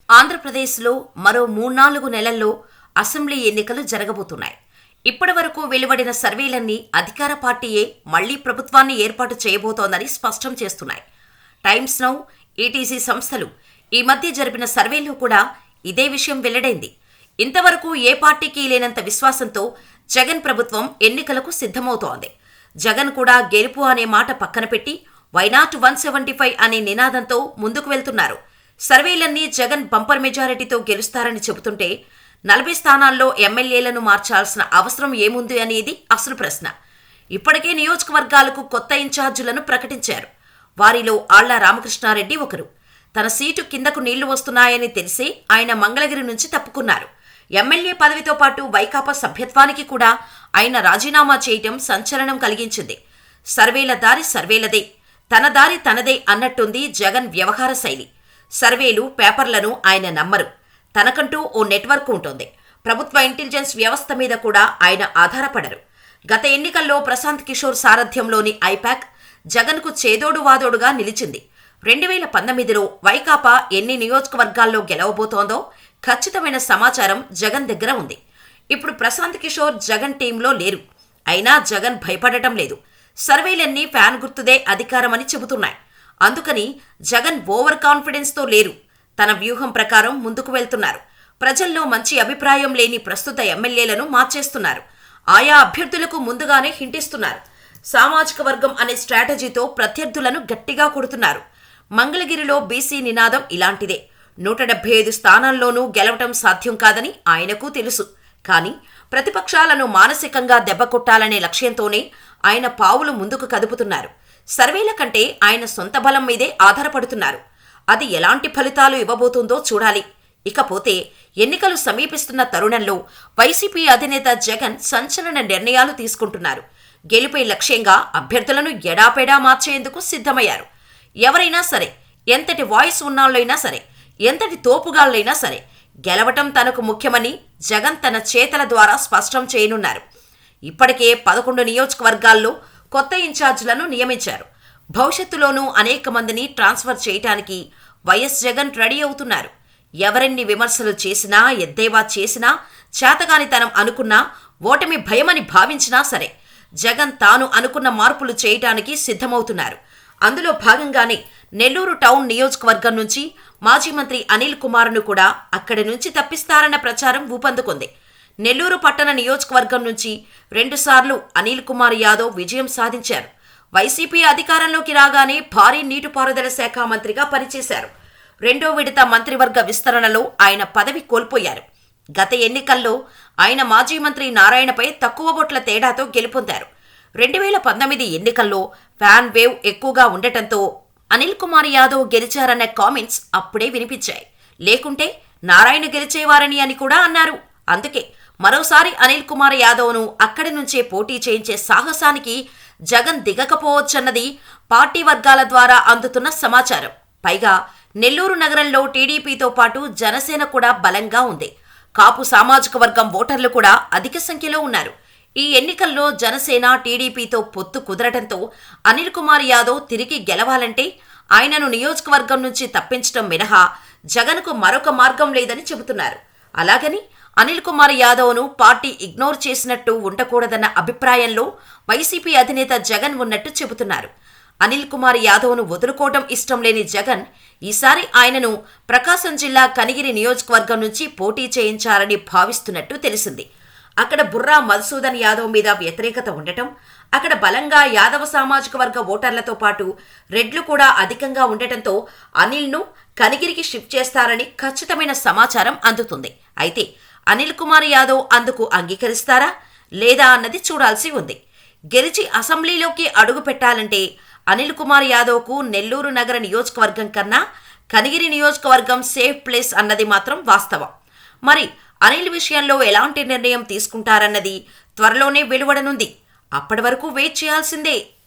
ఆంధ్రప్రదేశ్లో మరో 3-4 నెలల్లో అసెంబ్లీ ఎన్నికలు జరగబోతున్నాయి. ఇప్పటివరకు వెలువడిన సర్వేలన్నీ అధికార పార్టీయే మళ్లీ ప్రభుత్వాన్ని ఏర్పాటు చేయబోతోందని స్పష్టం చేస్తున్నాయి. టైమ్స్ నౌ, ఈటీసీ సంస్థలు ఈ మధ్య జరిపిన సర్వేలో కూడా ఇదే విషయం వెల్లడైంది. ఇంతవరకు ఏ పార్టీకి లేనంత విశ్వాసంతో జగన్ ప్రభుత్వం ఎన్నికలకు సిద్ధమవుతోంది. జగన్ కూడా గెలుపు అనే మాట పక్కన పెట్టి వైనాట్ 175 అనే నినాదంతో ముందుకు వెళ్తున్నారు. సర్వేలన్నీ జగన్ బంపర్ మెజారిటీతో గెలుస్తారని చెబుతుంటే 40 స్థానాల్లో ఎమ్మెల్యేలను మార్చాల్సిన అవసరం ఏముంది అనేది అసలు ప్రశ్న. ఇప్పటికే నియోజకవర్గాలకు కొత్త ఇన్ఛార్జీలను ప్రకటించారు. వారిలో ఆళ్ల రామకృష్ణారెడ్డి ఒకరు. తన సీటు కిందకు నీళ్లు వస్తున్నాయని తెలిసే ఆయన మంగళగిరి నుంచి తప్పుకున్నారు. ఎమ్మెల్యే పదవితో పాటు వైకాపా సభ్యత్వానికి కూడా ఆయన రాజీనామా చేయటం సంచలనం కలిగించింది. సర్వేల దారి సర్వేలదే, తన దారి తనదే అన్నట్టుంది జగన్ వ్యవహార శైలి. సర్వేలు, పేపర్లను ఆయన నమ్మరు. తనకంటూ ఓ నెట్వర్క్ ఉంటుంది. ప్రభుత్వ ఇంటెలిజెన్స్ వ్యవస్థ మీద కూడా ఆయన ఆధారపడరు. గత ఎన్నికల్లో ప్రశాంత్ కిషోర్ సారథ్యంలోని ఐపాక్ జగన్కు చేదోడు వాదోడుగా నిలిచింది. 2019లో వైకాపా ఎన్ని నియోజకవర్గాల్లో గెలవబోతోందో ఖచ్చితమైన సమాచారం జగన్ దగ్గర ఉంది. ఇప్పుడు ప్రశాంత్ కిషోర్ జగన్ టీంలో లేరు. అయినా జగన్ భయపడటం లేదు. సర్వేలన్నీ ఫ్యాన్ గుర్తుదే అధికారమని చెబుతున్నాయి. అందుకని జగన్ ఓవర్ కాన్ఫిడెన్స్తో లేరు. తన వ్యూహం ప్రకారం ముందుకు వెళ్తున్నారు. ప్రజల్లో మంచి అభిప్రాయం లేని ప్రస్తుత ఎమ్మెల్యేలను మార్చేస్తున్నారు. ఆయా అభ్యర్థులకు ముందుగానే హింటిస్తున్నారు. సామాజిక వర్గం అనే స్ట్రాటజీతో ప్రత్యర్థులను గట్టిగా కొడుతున్నారు. మంగళగిరిలో బీసీ నినాదం ఇలాంటిదే. 175 స్థానాల్లోనూ గెలవటం సాధ్యం కాదని ఆయనకు తెలుసు. కానీ ప్రతిపక్షాలను మానసికంగా దెబ్బకొట్టాలనే లక్ష్యంతోనే ఆయన పావులు ముందుకు కదుపుతున్నారు. సర్వేల కంటే ఆయన సొంత బలం మీదే ఆధారపడుతున్నారు. అది ఎలాంటి ఫలితాలు ఇవ్వబోతుందో చూడాలి. ఇకపోతే ఎన్నికలు సమీపిస్తున్న తరుణంలో వైసీపీ అధినేత జగన్ సంచలన నిర్ణయాలు తీసుకుంటున్నారు. గెలుపే లక్ష్యంగా అభ్యర్థులను ఎడాపెడా మార్చేందుకు సిద్ధమయ్యారు. ఎవరైనా సరే, ఎంతటి వాయిస్ ఉన్నాళ్ళైనా సరే, ఎంతటి తోపుగాళ్లైనా సరే, గెలవటం తనకు ముఖ్యమని జగన్ తన చేతల ద్వారా స్పష్టం చేయనున్నారు. ఇప్పటికే 11 నియోజకవర్గాల్లో కొత్త ఇన్ఛార్జీలను నియమించారు. భవిష్యత్తులోనూ అనేక మందిని ట్రాన్స్ఫర్ చేయటానికి వైఎస్ జగన్ రెడీ అవుతున్నారు. ఎవరెన్ని విమర్శలు చేసినా, ఎద్దేవా చేసినా, చేతగానితనం అనుకున్నా, ఓటమి భయమని భావించినా సరే జగన్ తాను అనుకున్న మార్పులు చేయటానికి సిద్ధమవుతున్నారు. అందులో భాగంగానే నెల్లూరు టౌన్ నియోజకవర్గం నుంచి మాజీ మంత్రి అనిల్ కుమార్ను కూడా అక్కడి నుంచి తప్పిస్తారన్న ప్రచారం ఊపందుకుంది. నెల్లూరు పట్టణ నియోజకవర్గం నుంచి 2 సార్లు అనిల్ కుమార్ యాదవ్ విజయం సాధించారు. వైసీపీ అధికారంలోకి రాగానే భారీ నీటిపారుదల శాఖ మంత్రిగా పనిచేశారు. 2వ విడత మంత్రివర్గ విస్తరణలో ఆయన పదవి కోల్పోయారు. గత ఎన్నికల్లో ఆయన మాజీ మంత్రి నారాయణపై తక్కువ ఓట్ల తేడాతో గెలుపొందారు. 2019 ఎన్నికల్లో ఫ్యాన్ వేవ్ ఎక్కువగా ఉండటంతో అనిల్ కుమార్ యాదవ్ గెలిచారన్న కామెంట్స్ అప్పుడే వినిపించాయి. లేకుంటే నారాయణ గెలిచేవారని అని కూడా అన్నారు. అందుకే మరోసారి అనిల్ కుమార్ యాదవ్ను అక్కడి నుంచే పోటీ చేయించే సాహసానికి జగన్ దిగకపోవచ్చన్నది పార్టీ వర్గాల ద్వారా అందుతున్న సమాచారం. పైగా నెల్లూరు నగరంలో టీడీపీతో పాటు జనసేన కూడా బలంగా ఉంది. కాపు సామాజిక వర్గం ఓటర్లు కూడా అధిక సంఖ్యలో ఉన్నారు. ఈ ఎన్నికల్లో జనసేన టీడీపీతో పొత్తు కుదరటంతో అనిల్ కుమార్ యాదవ్ తిరిగి గెలవాలంటే ఆయనను నియోజకవర్గం నుంచి తప్పించడం మినహా జగన్కు మరొక మార్గం లేదని చెబుతున్నారు. అలాగని అనిల్ కుమార్ యాదవ్ను పార్టీ ఇగ్నోర్ చేసినట్టు ఉండకూడదన్న అభిప్రాయంలో వైసీపీ అధినేత జగన్ ఉన్నట్టు చెబుతున్నారు. అనిల్ కుమార్ యాదవ్ను వదులుకోవడం ఇష్టం లేని జగన్ ఈసారి ఆయనను ప్రకాశం జిల్లా కనిగిరి నియోజకవర్గం నుంచి పోటీ చేయించాలని భావిస్తున్నట్టు తెలిసింది. అక్కడ బుర్రా మధుసూదన్ యాదవ్ మీద వ్యతిరేకత ఉండటం, అక్కడ బలంగా యాదవ సామాజిక వర్గ ఓటర్లతో పాటు రెడ్లు కూడా అధికంగా ఉండటంతో అనిల్ను కనిగిరికి షిఫ్ట్ చేస్తారని ఖచ్చితమైన సమాచారం అందుతుంది. అయితే అనిల్ కుమార్ యాదవ్ అందుకు అంగీకరిస్తారా లేదా అన్నది చూడాల్సి ఉంది. గెలిచి అసెంబ్లీలోకి అడుగు పెట్టాలంటే అనిల్ కుమార్ యాదవ్కు నెల్లూరు నగర నియోజకవర్గం కన్నా కనిగిరి నియోజకవర్గం సేఫ్ ప్లేస్ అన్నది మాత్రం వాస్తవం. మరి అనిల్ విషయంలో ఎలాంటి నిర్ణయం తీసుకుంటారన్నది త్వరలోనే వెలువడనుంది. అప్పటి వరకు వెయిట్ చేయాల్సిందే.